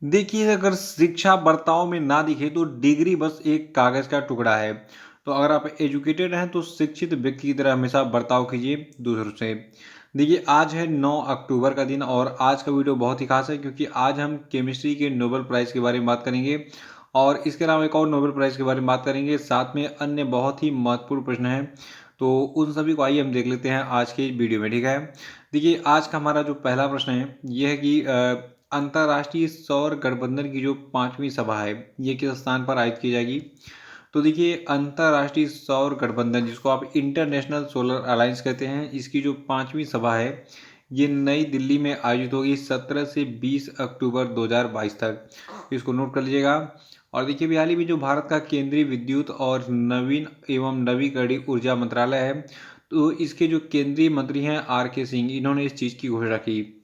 देखिए, अगर शिक्षा बर्ताव में ना दिखे तो डिग्री बस एक कागज़ का टुकड़ा है। तो अगर आप एजुकेटेड हैं तो शिक्षित व्यक्ति की तरह हमेशा बर्ताव कीजिए दूसरों से। देखिए, आज है 9 अक्टूबर का दिन और आज का वीडियो बहुत ही ख़ास है क्योंकि आज हम केमिस्ट्री के नोबेल प्राइज़ के बारे में बात करेंगे और इसके अलावा एक और नोबेल प्राइज़ के बारे में बात करेंगे। साथ में अन्य बहुत ही महत्वपूर्ण प्रश्न हैं, तो उन सभी को आइए हम देख लेते हैं आज के वीडियो में, ठीक है? देखिए, आज का हमारा जो पहला प्रश्न है, ये है कि अंतर्राष्ट्रीय सौर गठबंधन की जो 5वीं सभा है, ये किस स्थान पर आयोजित की जाएगी? तो देखिए, अंतर्राष्ट्रीय सौर गठबंधन जिसको आप इंटरनेशनल सोलर अलायंस कहते हैं, इसकी जो 5वीं सभा है, ये नई दिल्ली में आयोजित होगी 17 से 20 अक्टूबर 2022 तक। इसको नोट कर लीजिएगा। और देखिए, अभी हाल ही में जो भारत का केंद्रीय विद्युत और नवीन एवं नवीकरणीय ऊर्जा मंत्रालय है, तो इसके जो केंद्रीय मंत्री हैं आर के सिंह, इन्होंने इस चीज़ की घोषणा की।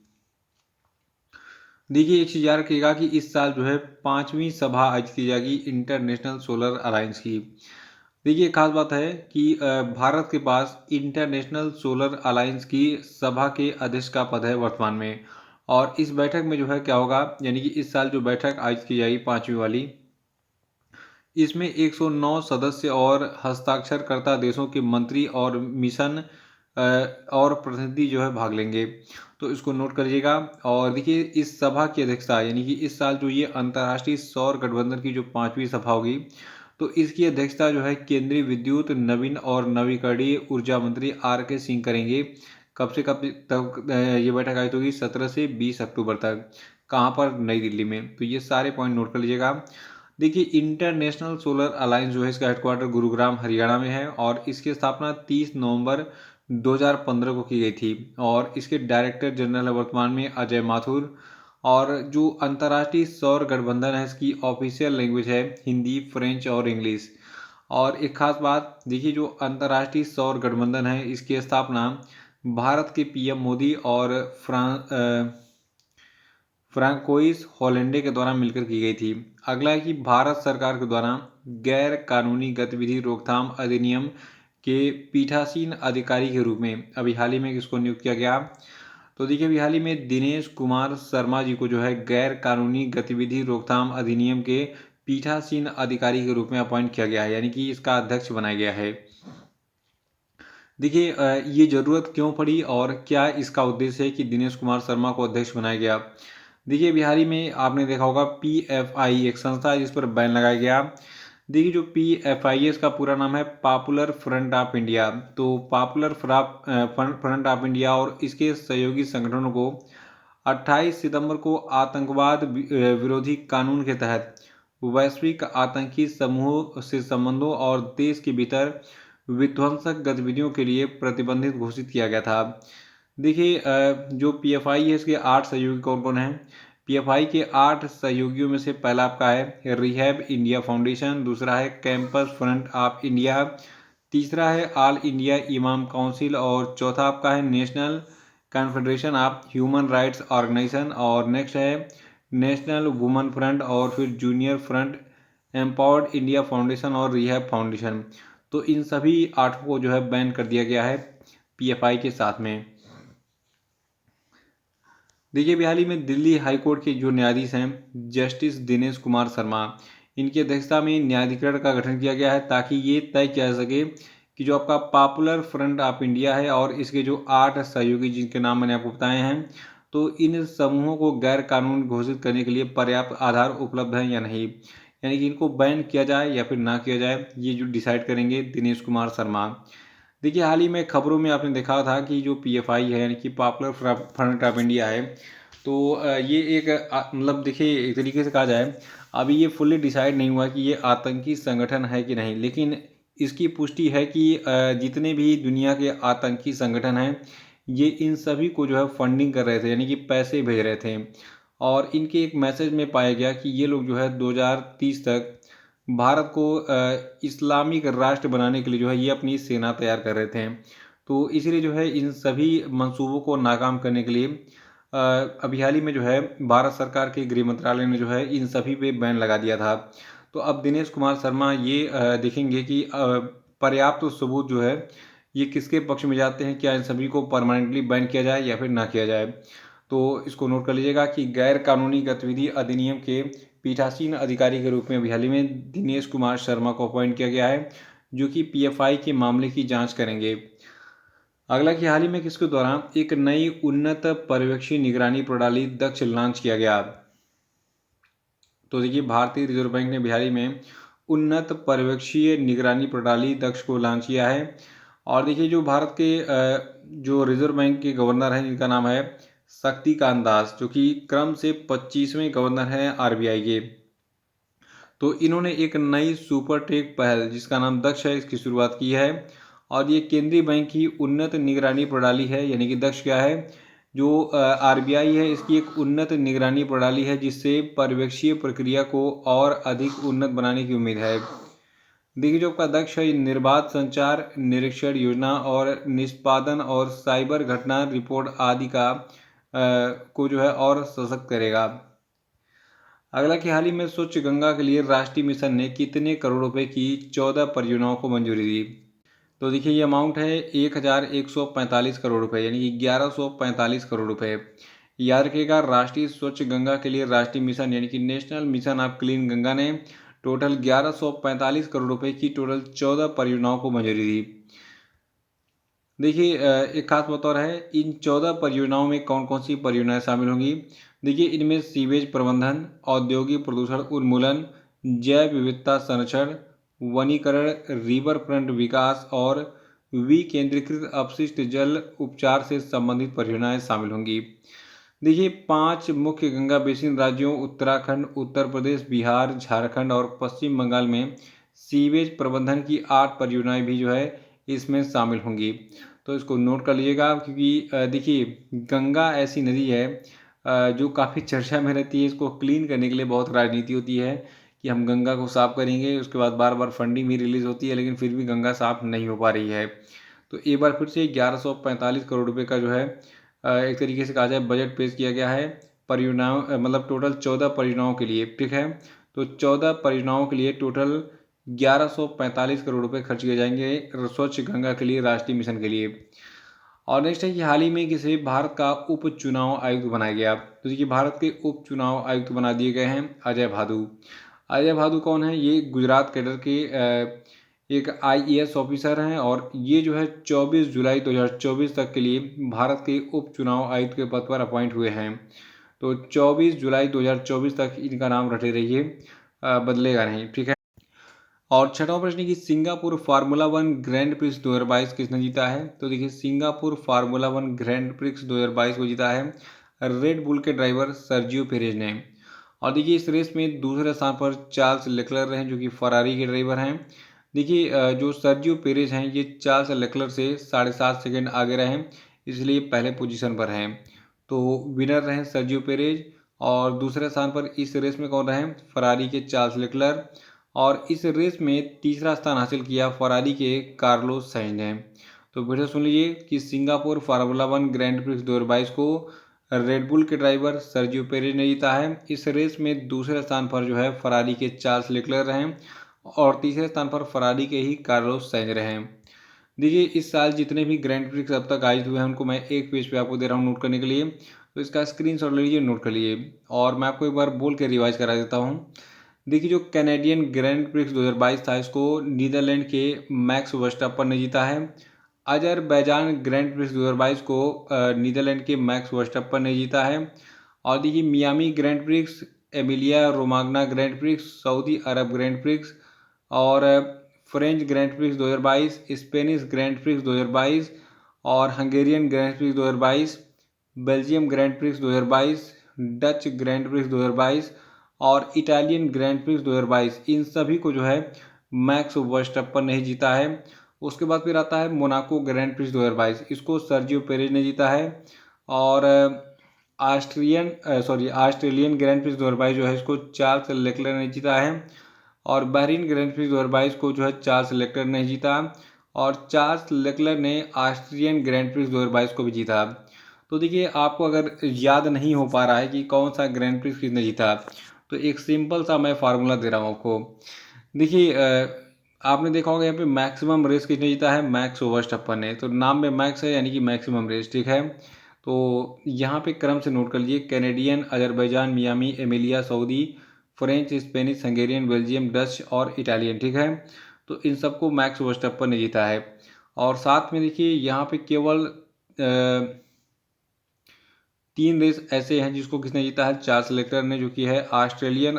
देखिए, एक चीज़ याद रखिएगा कि इस साल जो है 5वीं सभा आयोजित की जाएगी इंटरनेशनल सोलर अलायंस की। देखिए, एक खास बात है कि भारत के पास इंटरनेशनल सोलर अलायंस की सभा के अध्यक्ष का पद है वर्तमान में। और इस बैठक में जो है क्या होगा, यानी कि इस साल जो बैठक आयोजित की जाएगी 5वीं वाली, इसमें 109 सदस्य और हस्ताक्षरकर्ता देशों के मंत्री और मिशन अ, और प्रतिनिधि जो है भाग लेंगे। तो इसको नोट करिएगा। और देखिए, इस सभा की अध्यक्षता, यानी कि इस साल जो ये अंतर्राष्ट्रीय सौर गठबंधन की जो 5वीं सभा होगी, तो इसकी अध्यक्षता जो है केंद्रीय विद्युत नवीन और नवीकरणीय ऊर्जा मंत्री आर के सिंह करेंगे। कब से कब तक ये बैठक आयोजित होगी? 17 से 20 अक्टूबर तक। कहाँ पर? नई दिल्ली में। तो ये सारे पॉइंट नोट कर लीजिएगा। देखिए, इंटरनेशनल सोलर अलायंस जो है, इसका हेडक्वार्टर गुरुग्राम हरियाणा में है और इसकी स्थापना 30 नवंबर 2015 को की गई थी। और इसके डायरेक्टर जनरल है वर्तमान में अजय माथुर। और जो अंतर्राष्ट्रीय सौर गठबंधन है, इसकी ऑफिशियल लैंग्वेज है हिंदी, फ्रेंच और इंग्लिश। और एक खास बात, देखिए, जो अंतर्राष्ट्रीय सौर गठबंधन है, इसकी स्थापना भारत के पीएम मोदी और फ्रांकोइस होलेंडे के द्वारा मिलकर की गई थी। अगला है कि भारत सरकार के द्वारा गैर कानूनी गतिविधि रोकथाम अधिनियम के पीठासीन अधिकारी के रूप में अभी हाल ही में किसको नियुक्त किया गया? तो देखिए, अभी हाल ही में दिनेश कुमार शर्मा जी को जो है गैर कानूनी गतिविधि रोकथाम अधिनियम के पीठासीन अधिकारी के रूप में अपॉइंट किया गया है, यानी कि इसका अध्यक्ष बनाया गया है। देखिए, ये ज़रूरत क्यों पड़ी और क्या इसका उद्देश्य है कि दिनेश कुमार शर्मा को अध्यक्ष बनाया गया? देखिए, बिहारी में आपने देखा होगा पीएफआई एक संस्था है जिस पर बैन लगाया गया। देखिए, जो पीएफआई है, इसका पूरा नाम है पॉपुलर फ्रंट ऑफ इंडिया। तो पॉपुलर फ्रंट ऑफ इंडिया और इसके सहयोगी संगठनों को 28 सितंबर को आतंकवाद विरोधी कानून के तहत वैश्विक आतंकी समूहों से संबंधों और देश के भीतर विध्वंसक गतिविधियों के लिए प्रतिबंधित घोषित किया गया था। देखिए, जो पीएफआई है, इसके 8 सहयोगी कौन कौन हैं? पीएफआई के 8 सहयोगियों में से पहला आपका है रिहैब इंडिया फाउंडेशन, दूसरा है कैंपस फ्रंट ऑफ इंडिया, तीसरा है ऑल इंडिया इमाम काउंसिल और चौथा आपका है National Confederation of Human Rights Organisation और नेक्स्ट है नेशनल वुमेन फ्रंट और फिर Junior Front, Empowered India Foundation और रिहैब फाउंडेशन। तो इन सभी 8 को जो है बैन कर दिया गया है पीएफआई के साथ में। देखिए, अभी हाल ही में दिल्ली हाई कोर्ट के जो न्यायाधीश हैं जस्टिस दिनेश कुमार शर्मा, इनकी अध्यक्षता में न्यायाधिकरण का गठन किया गया है ताकि ये तय किया जा सके कि जो आपका पॉपुलर फ्रंट ऑफ इंडिया है और इसके जो 8 सहयोगी जिनके नाम मैंने आपको बताए हैं, तो इन समूहों को गैर कानूनी घोषित करने के लिए पर्याप्त आधार उपलब्ध हैं या नहीं, यानी कि इनको बैन किया जाए या फिर ना किया जाए, ये जो डिसाइड करेंगे दिनेश कुमार शर्मा। देखिए, हाल ही में खबरों में आपने देखा था कि जो पीएफआई है, यानी कि पॉपुलर फ्रंट ऑफ इंडिया है, तो ये एक मतलब देखिए, एक तरीके से कहा जाए, अभी ये फुल्ली डिसाइड नहीं हुआ कि ये आतंकी संगठन है कि नहीं, लेकिन इसकी पुष्टि है कि जितने भी दुनिया के आतंकी संगठन हैं, ये इन सभी को जो है फंडिंग कर रहे थे, यानी कि पैसे भेज रहे थे। और इनके एक मैसेज में पाया गया कि ये लोग जो है 2030 तक भारत को इस्लामिक राष्ट्र बनाने के लिए जो है ये अपनी सेना तैयार कर रहे थे। तो इसीलिए जो है इन सभी मंसूबों को नाकाम करने के लिए अभी हाल ही में जो है भारत सरकार के गृह मंत्रालय ने जो है इन सभी पे बैन लगा दिया था। तो अब दिनेश कुमार शर्मा ये देखेंगे कि पर्याप्त सबूत जो है ये किसके पक्ष में जाते हैं, क्या इन सभी को परमानेंटली बैन किया जाए या फिर ना किया जाए। तो इसको नोट कर लीजिएगा कि गैर कानूनी गतिविधि अधिनियम के पीठासीन अधिकारी के रूप में अभी हाल ही में दिनेश कुमार शर्मा को अपॉइंट किया गया है, जो कि पीएफआई के मामले की जांच करेंगे। अगला कि हाल ही में किसके द्वारा एक नई उन्नत पर्यवेक्षी निगरानी प्रणाली दक्ष लॉन्च किया गया। तो देखिए भारतीय रिजर्व बैंक ने बिहार में उन्नत पर्यवेक्षीय निगरानी प्रणाली दक्ष को लॉन्च किया है। और देखिए जो भारत के जो रिजर्व बैंक के गवर्नर हैं जिनका नाम है शक्तिकांत दास, जो कि क्रम से 25वें गवर्नर हैं आरबीआई के। तो इन्होंने एक नई सुपर टेक पहल जिसका नाम दक्ष है इसकी शुरुआत की है। और ये केंद्रीय बैंक की उन्नत निगरानी प्रणाली है, यानी कि दक्ष क्या है, जो आरबीआई है इसकी एक उन्नत निगरानी प्रणाली है जिससे पर्यवेक्षीय प्रक्रिया को और अधिक उन्नत बनाने की उम्मीद है। देखिए जो आपका दक्ष है निर्बाध संचार, निरीक्षण, योजना और निष्पादन और साइबर घटना रिपोर्ट आदि का को जो है और सशक्त करेगा। अगला कि हाल ही में स्वच्छ गंगा के लिए राष्ट्रीय मिशन ने कितने करोड़ रुपए की 14 परियोजनाओं को मंजूरी दी। तो देखिए ये अमाउंट है 1145 करोड़ रुपए, यानी कि 1145 करोड़ रुपए। याद रखिएगा राष्ट्रीय स्वच्छ गंगा के लिए राष्ट्रीय मिशन यानी कि national mission of clean Ganga ने टोटल 1145 करोड़ रुपए की टोटल 14 परियोजनाओं को मंजूरी दी। देखिए एक खास बात और है, इन 14 परियोजनाओं में कौन कौन सी परियोजनाएं शामिल होंगी। देखिए इनमें सीवेज प्रबंधन, औद्योगिक प्रदूषण उन्मूलन, जैव विविधता संरक्षण, वनीकरण, रिवर फ्रंट विकास और विकेंद्रीकृत अपशिष्ट जल उपचार से संबंधित परियोजनाएं शामिल होंगी। देखिए 5 मुख्य गंगा बेसिन राज्यों उत्तराखंड, उत्तर प्रदेश, बिहार, झारखंड और पश्चिम बंगाल में सीवेज प्रबंधन की 8 परियोजनाएं भी जो है इसमें शामिल होंगी। तो इसको नोट कर लीजिएगा, क्योंकि देखिए गंगा ऐसी नदी है जो काफ़ी चर्चा में रहती है। इसको क्लीन करने के लिए बहुत राजनीति होती है कि हम गंगा को साफ़ करेंगे, उसके बाद बार बार फंडिंग भी रिलीज़ होती है, लेकिन फिर भी गंगा साफ़ नहीं हो पा रही है। तो एक बार फिर से 1145 करोड़ रुपये का जो है एक तरीके से कहा जाए बजट पेश किया गया है परियोजनाओं मतलब टोटल 14 परियोजनाओं के लिए, ठीक है। तो 14 परियोजनाओं के लिए टोटल 1145 करोड़ रुपए खर्च किए जाएंगे स्वच्छ गंगा के लिए राष्ट्रीय मिशन के लिए। और नेक्स्ट है कि हाल ही में किसे भारत का उप चुनाव आयुक्त बनाया गया। तो देखिए भारत के उप चुनाव आयुक्त बना दिए गए हैं अजय भादु। अजय भादु कौन है, ये गुजरात कैडर के एक आईएएस ऑफिसर हैं और ये जो है 24 जुलाई 2024 तक के लिए भारत के उप चुनाव आयुक्त के पद पर अपॉइंट हुए हैं। तो 24 जुलाई 2024 तक इनका नाम रटे रहिए, बदलेगा नहीं, ठीक है। और छठवां प्रश्न की सिंगापुर फार्मूला 1 ग्रैंड प्रिक्स 2022 किसने जीता है। तो देखिए सिंगापुर फार्मूला 1 ग्रैंड प्रिक्स 2022 को जीता है रेड बुल के ड्राइवर सर्जियो पेरेज ने। और देखिए इस रेस में दूसरे स्थान पर चार्ल्स लेक्लर रहे जो कि फरारी के ड्राइवर हैं। देखिए जो सर्जियो पेरेज हैं ये चार्ल्स लेक्लर से 7.5 सेकेंड आगे रहे, इसलिए पहले पोजीशन पर हैं। तो विनर रहे सर्जियो पेरेज। और दूसरे स्थान पर इस रेस में कौन रहे, फरारी के चार्ल्स लेक्लर। और इस रेस में तीसरा स्थान हासिल किया फरारी के कार्लोस साइंज ने। तो फिर से सुन लीजिए कि सिंगापुर फार्मूला 1 ग्रैंड प्रिक्स 2022 को रेडबुल के ड्राइवर सर्जियो पेरेज ने जीता है। इस रेस में दूसरे स्थान पर जो है फरारी के चार्ल्स लेक्लर रहे और तीसरे स्थान पर फरारी के ही कार्लोस साइंज रहे। देखिए इस साल जितने भी ग्रैंड प्रिक्स अब तक आयोजित हुए हैं उनको मैं एक पेज पे आपको दे रहा हूँ नोट करने के लिए। तो इसका स्क्रीनशॉट ले लीजिए, नोट कर लीजिए। और मैं आपको एक बार बोल के रिवाइज करा देता हूँ। देखिए जो कैनेडियन ग्रैंड प्रिक्स 2022 था इसको नीदरलैंड के मैक्स वर्स्टापन ने जीता है। अजरबैजान ग्रैंड प्रिक्स 2022 को नीदरलैंड के मैक्स वर्स्टापन ने जीता है। और देखिए Miami Grand Prix, Emilia Romagna Grand Prix, सऊदी अरब ग्रैंड प्रिक्स और French Grand Prix 2022, Spanish Grand Prix 2022 और Hungarian Grand Prix 2022, Belgium Grand Prix 2022, Dutch Grand Prix 2022 और इटालियन ग्रैंड प्रिक्स 2022, इन सभी को जो है मैक्स वर्स्टप्पन ने जीता है। उसके बाद फिर आता है मोनाको ग्रैंड प्रिक्स 2022, इसको सर्जियो पेरेज ने जीता है। और ऑस्ट्रेलियन ग्रैंड प्रिक्स 2022 जो है इसको चार्ल्स लेक्लर ने जीता है। और बहरीन ग्रैंड प्रिक्स 2022 को जो है चार्ल्स लेक्लर ने जीता और चार्ल्स लेक्लर ने ऑस्ट्रियन ग्रैंड प्रिक्स 2022 को भी जीता। तो देखिए आपको अगर याद नहीं हो पा रहा है कि कौन सा ग्रैंड प्रिक्स किसने जीता, तो एक सिंपल सा मैं फार्मूला दे रहा हूँ आपको। देखिए आपने देखा होगा यहाँ पे मैक्सिमम रेस किसने जीता है, मैक्स वर्स्टप्पन ने। तो नाम में मैक्स है यानी कि मैक्सिमम रेस, ठीक है। तो यहाँ पे क्रम से नोट कर लीजिए, Canadian, Azerbaijan, Miami, Emilia Saudi, French, Spanish, Hungarian, Belgium, Dutch और इटालियन। ठीक है, तो इन सबको मैक्स वर्स्टैपन ने जीता है। और साथ में देखिए यहाँ पे केवल 3 रेस ऐसे हैं जिसको किसने जीता है, चार्ल्स लेक्लर ने, जो कि है ऑस्ट्रियन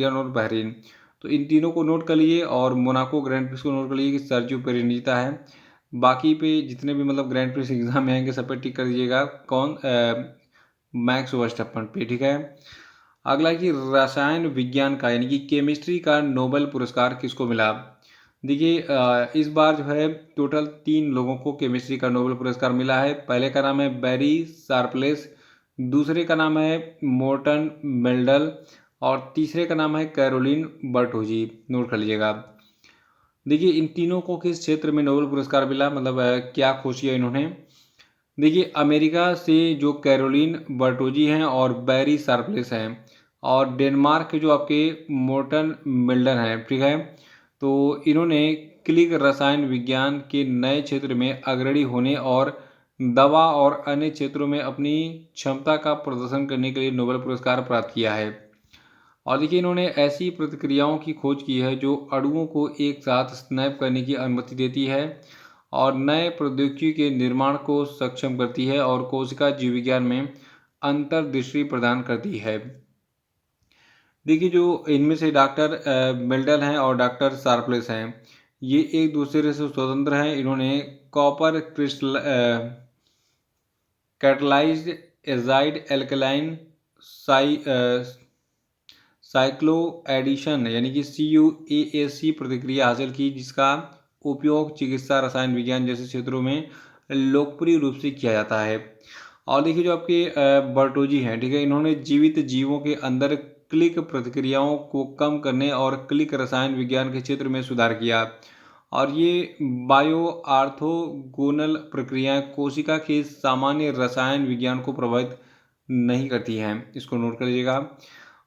और बहरीन। तो इन तीनों को नोट कर लीजिए, और मोनाको ग्रैंड प्रिक्स को नोट कर लीजिए कि सर्जियो पेरेज ने जीता है। बाकी पे जितने भी मतलब ग्रैंड प्रिक्स एग्जाम में आएंगे सब पे टिक कर दीजिएगा कौन, मैक्स वर्स्टैपन पे। ठीक है, अगला कि रसायन विज्ञान का यानी कि केमिस्ट्री का नोबेल पुरस्कार किसको मिला। देखिए इस बार जो है टोटल 3 लोगों को केमिस्ट्री का नोबेल पुरस्कार मिला है। पहले का नाम है बैरी शार्पलेस, दूसरे का नाम है मोर्टन मेल्डल, और तीसरे का नाम है कैरोलिन बर्टोजी। नोट कर लीजिएगा। देखिए इन तीनों को किस क्षेत्र में नोबेल पुरस्कार मिला, मतलब क्या खोज किया इन्होंने। देखिए अमेरिका से जो कैरोलिन बर्टोजी हैं और बैरी शार्पलेस हैं, और डेनमार्क के जो आपके मोर्टन मिल्डन हैं। ठीक है, तो इन्होंने क्लिक रसायन विज्ञान के नए क्षेत्र में अग्रणी होने और दवा और अन्य क्षेत्रों में अपनी क्षमता का प्रदर्शन करने के लिए नोबेल पुरस्कार प्राप्त किया है। और देखिए इन्होंने ऐसी प्रतिक्रियाओं की खोज की है जो अणुओं को एक साथ स्नैप करने की अनुमति देती है और नए प्रौद्योगिकी के निर्माण को सक्षम करती है और कोशिका जीव विज्ञान में अंतर्दृष्टि प्रदान करती है। देखिए जो इनमें से डॉक्टर मेल्डल हैं और डॉक्टर शार्पलेस हैं, ये एक दूसरे से स्वतंत्र हैं। इन्होंने copper crystal catalysed azide alkaline cycloaddition यानी कि CuAAC प्रतिक्रिया हासिल की, जिसका उपयोग चिकित्सा, रसायन विज्ञान जैसे क्षेत्रों में लोकप्रिय रूप से किया जाता है। और देखिए जो आपके बर्टोजी हैं, ठीक है, इन्होंने जीवित जीवों के अंदर क्लिक प्रतिक्रियाओं को कम करने और क्लिक रसायन विज्ञान के क्षेत्र में सुधार किया। और ये बायो आर्थोगोनल प्रक्रियाएं कोशिका के सामान्य रसायन विज्ञान को प्रभावित नहीं करती हैं। इसको नोट कर लीजिएगा।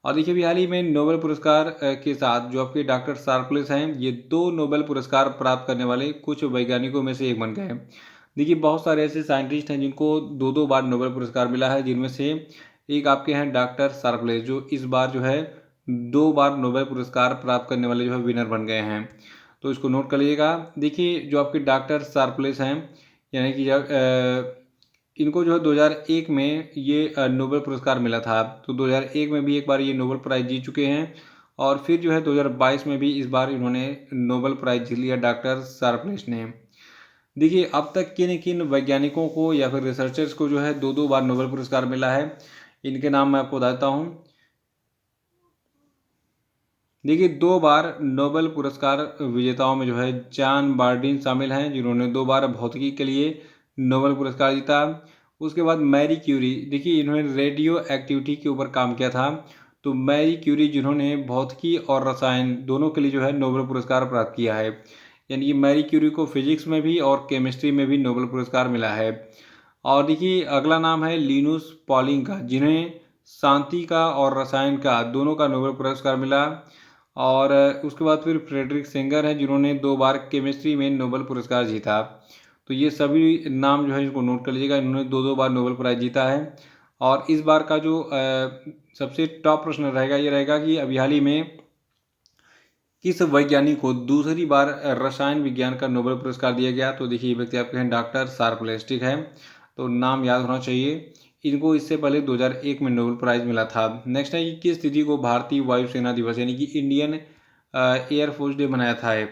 और देखिए अभी हाल ही में नोबेल पुरस्कार के साथ जो आपके डॉक्टर शार्पलेस हैं, ये 2 नोबेल पुरस्कार प्राप्त करने वाले कुछ वैज्ञानिकों में से एक बन गए हैं। देखिए बहुत सारे ऐसे साइंटिस्ट हैं जिनको 2-2 बार नोबेल पुरस्कार मिला है, जिनमें से एक आपके हैं डॉक्टर शार्पलेस, जो इस बार जो है 2 बार नोबेल पुरस्कार प्राप्त करने वाले जो है विनर बन गए हैं। तो इसको नोट कर लीजिएगा। देखिए जो आपके डॉक्टर शार्पलेस हैं, यानी कि इनको जो है 2001 में ये नोबेल पुरस्कार मिला था। तो 2001 में भी एक बार ये नोबेल प्राइज़ जीत चुके हैं, और फिर जो है 2022 में भी इस बार इन्होंने नोबेल प्राइज़ जीत लिया डॉक्टर शार्पलेस ने। देखिए अब तक किन किन वैज्ञानिकों को या फिर रिसर्चर्स को जो है 2-2 बार नोबेल पुरस्कार मिला है, इनके नाम मैं आपको बताता हूँ। देखिए 2 बार नोबेल पुरस्कार विजेताओं में जो है जॉन बार्डिन शामिल हैं, जिन्होंने 2 बार भौतिकी के लिए नोबेल पुरस्कार जीता। उसके बाद मैरी क्यूरी, देखिए इन्होंने रेडियो एक्टिविटी के ऊपर काम किया था। तो मैरी क्यूरी जिन्होंने भौतिकी और रसायन दोनों के लिए जो है नोबेल पुरस्कार प्राप्त किया है, यानी कि मैरी क्यूरी को फिजिक्स में भी और केमिस्ट्री में भी नोबेल पुरस्कार मिला है। और देखिए अगला नाम है लिनुस पॉलिंग का, जिन्हें शांति का और रसायन का दोनों का नोबेल पुरस्कार मिला। और उसके बाद फिर फ्रेडरिक सेंगर हैं, जिन्होंने 2 बार केमिस्ट्री में नोबेल पुरस्कार जीता। तो ये सभी नाम जो है इसको नोट कर लीजिएगा, इन्होंने 2-2 बार नोबेल प्राइज़ जीता है। और इस बार का जो सबसे टॉप प्रश्न रहेगा ये रहेगा कि अभी हाल ही में किस वैज्ञानिक को दूसरी बार रसायन विज्ञान का नोबेल पुरस्कार दिया गया। तो देखिए ये व्यक्ति आपके हैं डॉक्टर शार्पलेस। ठीक है, तो नाम याद होना चाहिए। इनको इससे पहले 2001 में नोबेल प्राइज़ मिला था। नेक्स्ट है कि किस तिथि को भारतीय वायुसेना दिवस यानी कि इंडियन एयरफोर्स डे मनाया था है।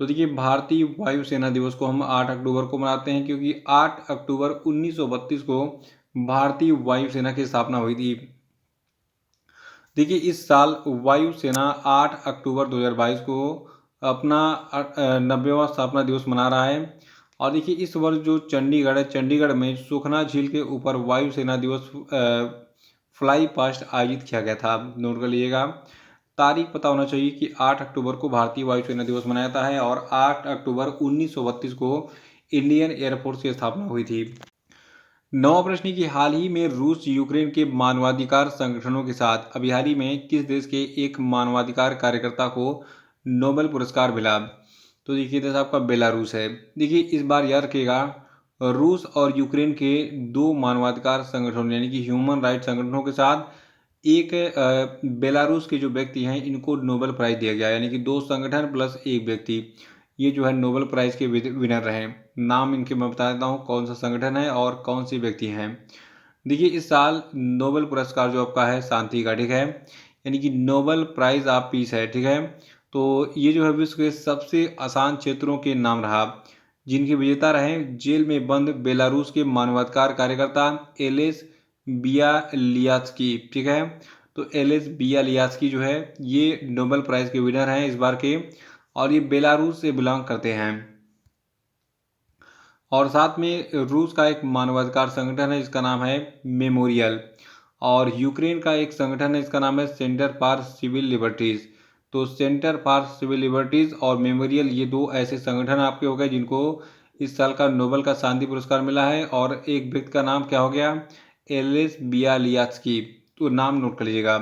तो देखिए भारतीय वायुसेना दिवस को हम 8 अक्टूबर को मनाते हैं, क्योंकि 8 अक्टूबर 1932 को भारतीय वायुसेना की स्थापना हुई थी। देखिए इस साल वायुसेना 8 अक्टूबर 2022 को अपना 90वां स्थापना दिवस मना रहा है। और देखिए इस वर्ष जो चंडीगढ़ है, चंडीगढ़ में सुखना झील के ऊपर वायुसेना दिवस फ्लाई पास्ट आयोजित किया गया था। नोट कर लीजिएगा। तारीख पता होना चाहिए कि 8 अक्टूबर को भारतीय वायुसेना दिवस मनाया जाता है और 8 अक्टूबर 1932 को इंडियन एयरफोर्स की स्थापना हुई थी। 9वां प्रश्न की हाल ही में रूस यूक्रेन के मानवाधिकार संगठनों के साथ अभी हाल ही में किस देश के एक मानवाधिकार कार्यकर्ता को नोबेल पुरस्कार मिला। तो देखिए देश आपका बेलारूस है। देखिए इस बार याद रखिएगा, रूस और यूक्रेन के दो मानवाधिकार संगठनों यानी कि ह्यूमन राइट संगठनों के साथ एक बेलारूस के जो व्यक्ति हैं इनको नोबेल प्राइज़ दिया गया, यानी कि दो संगठन प्लस एक व्यक्ति, ये जो है नोबेल प्राइज़ के विनर रहे। नाम इनके मैं बता देता हूँ कौन सा संगठन है और कौन से व्यक्ति हैं। देखिए इस साल नोबेल पुरस्कार जो आपका है शांति का, ठीक है, यानी कि नोबेल प्राइज़ ऑफ पीस है, ठीक है। तो ये जो है विश्व के सबसे आसान क्षेत्रों के नाम रहा, जिनके विजेता रहे जेल में बंद बेलारूस के मानवाधिकार कार्यकर्ता एलेस बियालियात्स्की, ठीक है। तो एलेस बियालियात्स्की जो है ये नोबेल प्राइज़ के विनर हैं इस बार के, और ये बेलारूस से बिलोंग करते हैं। और साथ में रूस का एक मानवाधिकार संगठन है जिसका नाम है मेमोरियल, और यूक्रेन का एक संगठन है जिसका नाम है सेंटर फॉर सिविल लिबर्टीज़। तो सेंटर फॉर सिविल लिबर्टीज़ और मेमोरियल ये दो ऐसे संगठन आपके हो गए जिनको इस साल का नोबेल का शांति पुरस्कार मिला है। और एक व्यक्ति का नाम क्या हो गया, एलेस बियालियात्स्की, तो नाम नोट कर लीजिएगा।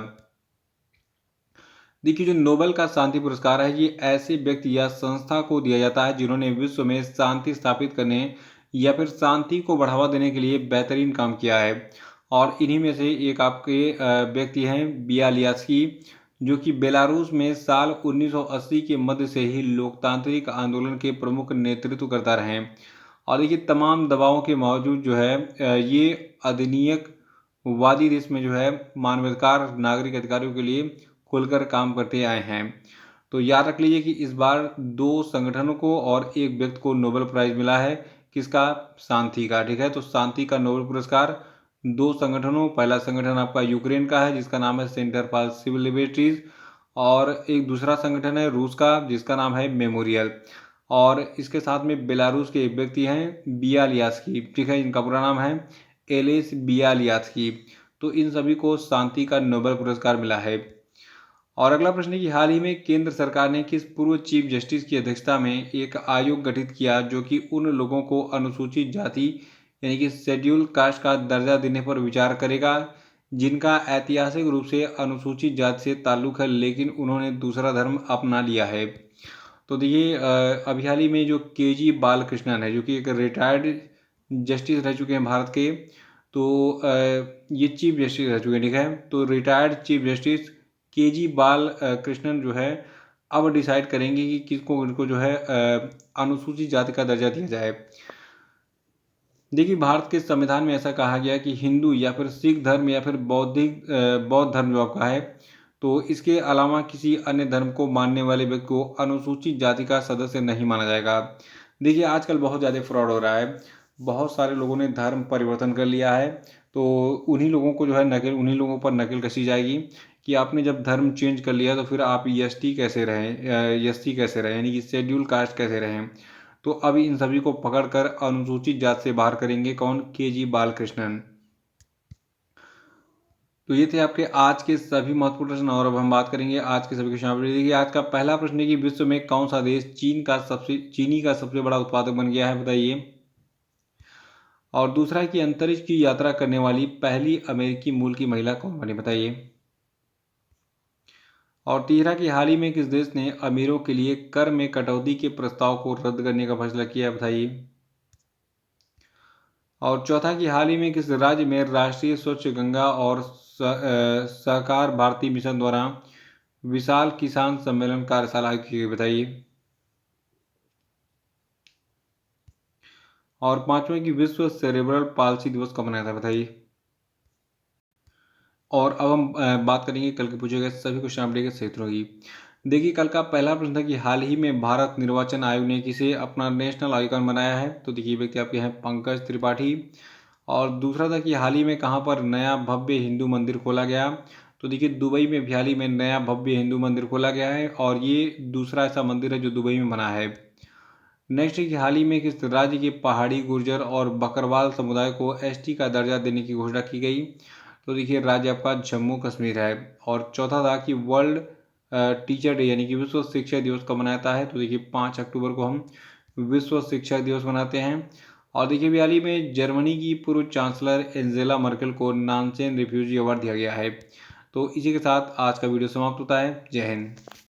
देखिए जो नोबेल का शांति पुरस्कार है ये ऐसे व्यक्ति या संस्था को दिया जाता है जिन्होंने विश्व में शांति स्थापित करने या फिर शांति को बढ़ावा देने के लिए बेहतरीन काम किया है। और इन्हीं में से एक आपके व्यक्ति हैं बियालियात्स्की, जो कि बेलारूस में साल 1980 के मध्य से ही लोकतांत्रिक आंदोलन के प्रमुख नेतृत्व करता रहे। और देखिए तमाम दबावों के बावजूद जो है ये अधिनियक वादी देश में जो है मानवाधिकार नागरिक अधिकारों के लिए खुलकर काम करते आए हैं। तो याद रख लीजिए कि इस बार दो संगठनों को और एक व्यक्ति को नोबेल प्राइज़ मिला है, किसका, शांति का, ठीक है। तो शांति का नोबेल पुरस्कार दो संगठनों, पहला संगठन आपका यूक्रेन का है जिसका नाम है सेंटर फॉर सिविल लिबर्टीज़, और एक दूसरा संगठन है रूस का जिसका नाम है मेमोरियल, और इसके साथ में बेलारूस के एक व्यक्ति हैं बियालियात्स्की, ठीक है, इनका पूरा नाम है एलेस बियालियात्स्की। तो इन सभी को शांति का नोबेल पुरस्कार मिला है। और अगला प्रश्न है कि हाल ही में केंद्र सरकार ने किस पूर्व चीफ जस्टिस की अध्यक्षता में एक आयोग गठित किया जो कि उन लोगों को अनुसूचित जाति यानी कि शेड्यूल कास्ट का दर्जा देने पर विचार करेगा जिनका ऐतिहासिक रूप से अनुसूचित जाति से ताल्लुक है लेकिन उन्होंने दूसरा धर्म अपना लिया है। तो देखिए अभी हाल ही में जो केजी बालकृष्णन है जो कि एक रिटायर्ड जस्टिस रह चुके हैं भारत के, तो ये चीफ जस्टिस रह चुके हैं, ठीक है। तो retired chief justice KG Krishnan जो है अब डिसाइड करेंगे कि किसको इनको जो है अनुसूचित जाति का दर्जा दिया जाए। देखिए भारत के संविधान में ऐसा कहा गया कि हिंदू या फिर सिख धर्म या फिर बौद्ध धर्म जो आपका है, तो इसके अलावा किसी अन्य धर्म को मानने वाले व्यक्ति को अनुसूचित जाति का सदस्य नहीं माना जाएगा। देखिए आजकल बहुत ज़्यादा फ्रॉड हो रहा है, बहुत सारे लोगों ने धर्म परिवर्तन कर लिया है, तो उन्हीं लोगों को जो है नकल, उन्हीं लोगों पर नकल कसी जाएगी कि आपने जब धर्म चेंज कर लिया तो फिर आप एसटी कैसे रहें, एसटी कैसे रहें, यानी कि शेड्यूल कास्ट कैसे रहें। तो अब इन सभी को पकड़कर अनुसूचित जाति से बाहर करेंगे कौन, केजी बालकृष्णन। तो ये थे आपके आज के सभी महत्वपूर्ण प्रश्न, और अब हम बात करेंगे आज के सभी क्वेश्चन। देखिए आज का पहला प्रश्न है कि विश्व में कौन सा देश चीनी का सबसे बड़ा उत्पादक बन गया है, बताइए। और दूसरा है कि अंतरिक्ष की यात्रा करने वाली पहली अमेरिकी मूल की महिला कौन बनी, बताइए। और तीसरा कि हाल ही में किस देश ने अमीरों के लिए कर में कटौती के प्रस्ताव को रद्द करने का फैसला किया, बताइए। और चौथा कि हाल ही में किस राज्य में राष्ट्रीय स्वच्छ गंगा और सहकार भारती मिशन द्वारा विशाल किसान सम्मेलन कार्यशाला आयोजित की गई, बताइए। और पांचवें कि विश्व सेरेब्रल पाल्सी दिवस कब मनाया था, बताइए। और अब हम बात करेंगे कल के पूछे गए सभी क्वेश्चन अपडेट के क्षेत्रों की। देखिए कल का पहला प्रश्न था कि हाल ही में भारत निर्वाचन आयोग ने किसे अपना नेशनल आइकॉन बनाया है, तो देखिए व्यक्ति आपके हैं पंकज त्रिपाठी। और दूसरा था कि हाल ही में कहाँ पर नया भव्य हिंदू मंदिर खोला गया, तो देखिए दुबई में भी हाल ही में नया भव्य हिंदू मंदिर खोला गया है, और ये दूसरा ऐसा मंदिर है जो दुबई में बना है। नेक्स्ट है कि हाल ही में किस राज्य के पहाड़ी गुर्जर और बकरवाल समुदाय को एसटी का दर्जा देने की घोषणा की गई, तो देखिए राज्य आपका जम्मू कश्मीर है। और चौथा था कि वर्ल्ड टीचर डे यानी कि विश्व शिक्षक दिवस कब मनाता है, तो देखिए 5 अक्टूबर को हम विश्व शिक्षक दिवस मनाते हैं। और देखिए हाल ही में जर्मनी की पूर्व चांसलर एंजेला मर्केल को नानसेन रिफ्यूजी अवार्ड दिया गया है। तो इसी के साथ आज का वीडियो समाप्त होता है। जय हिंद।